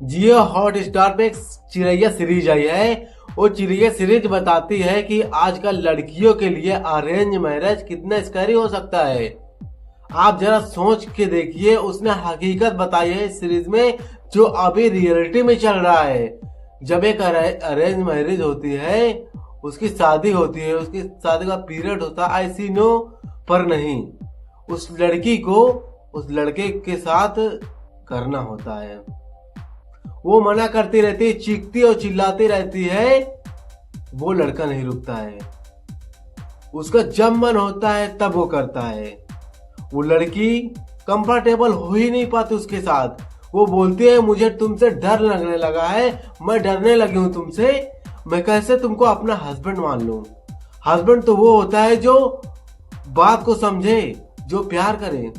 जियो hot star पे एक चिरैया series आई है। वो चिरैया सीरीज बताती है कि आजकल लड़कियों के लिए अरेंज मैरिज कितना स्कैरी हो सकता है। आप जरा सोच के देखिए, उसने हकीकत बताई है इस सीरीज में जो अभी रियलिटी में चल रहा है। जब एक अरेंज मैरिज होती है, उसकी शादी होती है, उसकी शादी का पीरियड होता है, आई सी नो, पर नहीं, उस लड़की को उस लड़के के साथ करना होता है। वो मना करती रहती है, चीखती और चिल्लाती रहती है, वो लड़का नहीं रुकता है। उसका जब मन होता है तब वो करता है। वो लड़की कंफर्टेबल हो ही नहीं पाती उसके साथ। वो बोलती है मुझे तुमसे डर लगने लगा है, मैं डरने लगी हूं तुमसे, मैं कैसे तुमको अपना हस्बैंड मान लूं। हस्बैंड तो वो होता है जो बात को समझे, जो प्यार करे,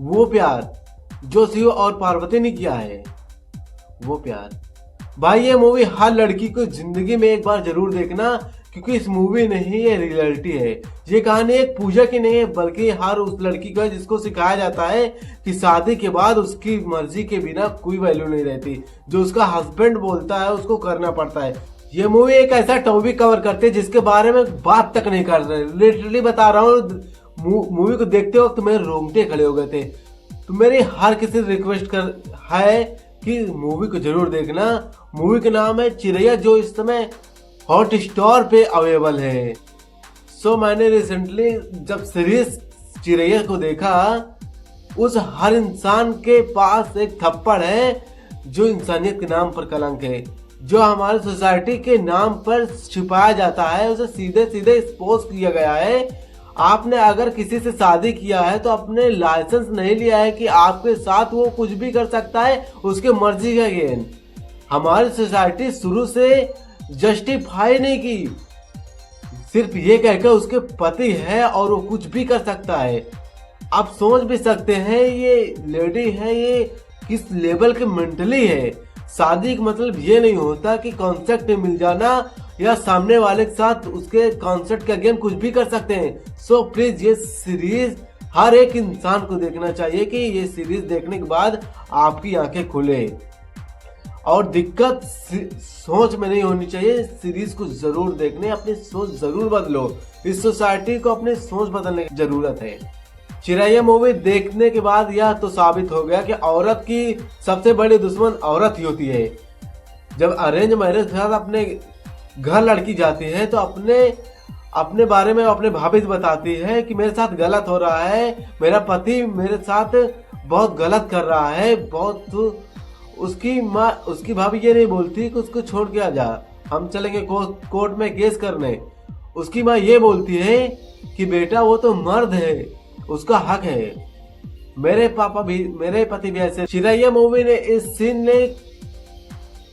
वो प्यार जो शिव और पार्वती ने किया है, वो प्यार। भाई ये मूवी हर लड़की को जिंदगी में एक बार जरूर देखना, क्योंकि इस मूवी नहीं, ये रियलिटी है। ये कहानी एक पूजा की नहीं है, बल्कि हर उस लड़की का जिसको सिखाया जाता है कि शादी के बाद उसकी मर्जी के बिना कोई वैल्यू नहीं रहती। जो उसका हस्बैंड बोलता है उसको करना पड़ता है। ये मूवी एक ऐसा टॉपिक कवर करती है जिसके बारे में बात तक नहीं कर रहे। लिटरली बता रहा हूँ, मूवी को देखते वक्त मेरे रोंगटे खड़े हो गए थे। तो मेरी हर किसी रिक्वेस्ट है कि मूवी को जरूर देखना। मूवी का नाम है चिरैया, जो इस समय हॉट स्टार पे अवेलेबल है। मैंने रिसेंटली जब सीरीज चिरैया को देखा, उस हर इंसान के पास एक थप्पड़ है जो इंसानियत के नाम पर कलंक है, जो हमारी सोसाइटी के नाम पर छिपाया जाता है, उसे सीधे सीधे एक्सपोज किया गया है। आपने अगर किसी से शादी किया है तो अपने लाइसेंस नहीं लिया है कि आपके साथ वो कुछ भी कर सकता है, उसके मर्जी का गेम। हमारी सोसाइटी शुरू से जस्टिफाई नहीं की, सिर्फ ये कहकर उसके पति है और वो कुछ भी कर सकता है। आप सोच भी सकते हैं ये लेडी है, ये किस लेवल के मेंटली है। शादी का मतलब ये नहीं होता कि कॉन्सेप्ट मिल जाना या सामने वाले के साथ उसके कॉन्सेप्ट का गेम कुछ भी कर सकते हैं। प्लीज ये सीरीज हर एक इंसान को देखना चाहिए कि ये सीरीज देखने के बाद आपकी आंखें खुले। और दिक्कत सोच में नहीं होनी चाहिए, सीरीज को जरूर देखने, अपनी सोच जरूर बदलो। इस सोसाइटी को अपनी सोच बदलने की जरूरत है। चिरैया मूवी देखने के बाद यह तो साबित हो गया कि औरत की सबसे बड़ी दुश्मन औरत ही होती है। जब अरेंज मैरिज के साथ अपने घर लड़की जाती है तो अपने बारे में अपने भाभी से बताती है कि मेरे साथ गलत हो रहा है, मेरा पति मेरे साथ बहुत गलत कर रहा है, बहुत। उसकी भाभी ये नहीं बोलती कि उसको छोड़ के आ जा, हम चलेंगे कोर्ट में केस करने। उसकी माँ ये बोलती है कि बेटा वो तो मर्द है, उसका हक है। मेरे पति भी ऐसे। चिरैया मूवी ने इस सीन ने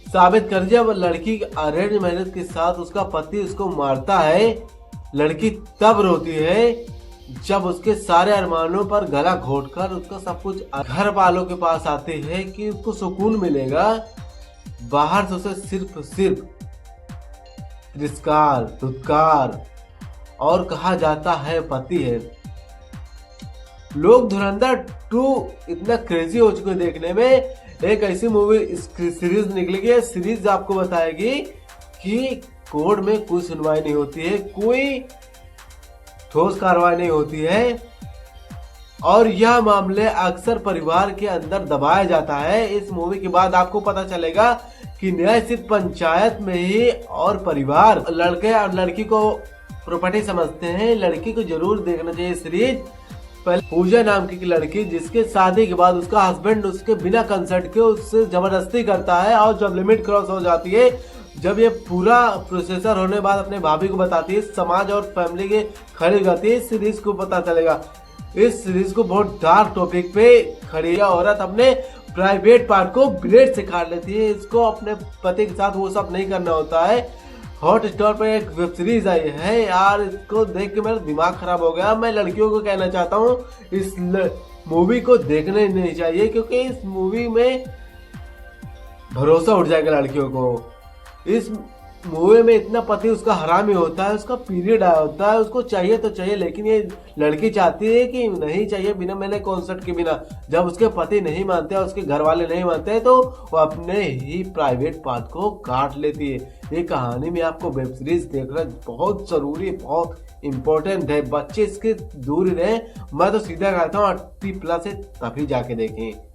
साबित कर दिया। लड़की अरेंज मैरिज के साथ उसका पति उसको मारता है, लड़की तब रोती है जब उसके सारे अरमानों पर गला घोटकर उसका सब कुछ घर वालों के पास आते हैं कि उसको सुकून मिलेगा। बाहर से उसे सिर्फ तिरस्कार, धुतकार और कहा जाता है पति है। लोग धुरंधर 2 इतना क्रेजी हो चुके देखने में। एक ऐसी मूवी सीरीज निकलेगी, है सीरीज आपको बताएगी कि कोर्ट में कोई सुनवाई नहीं होती है, कोई ठोस कार्रवाई नहीं होती है, और यह मामले अक्सर परिवार के अंदर दबाया जाता है। इस मूवी के बाद आपको पता चलेगा कि न्याय सिर्फ पंचायत में ही, और परिवार लड़के और लड़की को प्रॉपर्टी समझते हैं। लड़की को जरूर देखना चाहिए सीरीज। पहले पूजा नाम की लड़की, जिसके शादी के बाद उसका हस्बैंड उसके बिना कंसर्ट के उससे जबरदस्ती करता है, और जब लिमिट क्रॉस हो जाती है, जब ये पूरा प्रोसेसर होने बाद अपने भाभी को बताती है, समाज और फैमिली के खड़ी हो जाती है। इस सीरीज को पता चलेगा। इस सीरीज को बहुत डार्क टॉपिक पे खड़ी औरत अपने प्राइवेट पार्ट को ब्लेड से काट लेती है। इसको अपने पति के साथ वो सब नहीं करना होता है। हॉट स्टार पर एक वेब सीरीज आई है यार, इसको देख के मेरा दिमाग खराब हो गया। मैं लड़कियों को कहना चाहता हूँ इस मूवी को देखने नहीं चाहिए, क्योंकि इस मूवी में भरोसा उठ जाएगा लड़कियों को। इस मूवी में इतना पति उसका हरामी होता है, उसका पीरियड आया होता है, उसको चाहिए तो चाहिए, लेकिन ये लड़की चाहती है कि नहीं चाहिए बिना मैंने कॉन्सर्ट के बिना। जब उसके पति नहीं मानते और उसके घर वाले नहीं मानते हैं तो वो अपने ही प्राइवेट पार्ट को काट लेती है। ये कहानी में आपको वेब सीरीज देखना बहुत जरूरी, बहुत इंपॉर्टेंट है। बच्चे इसके दूर रहे, मैं तो सीधा कहता हूँ 18+ है तभी जाके देखें।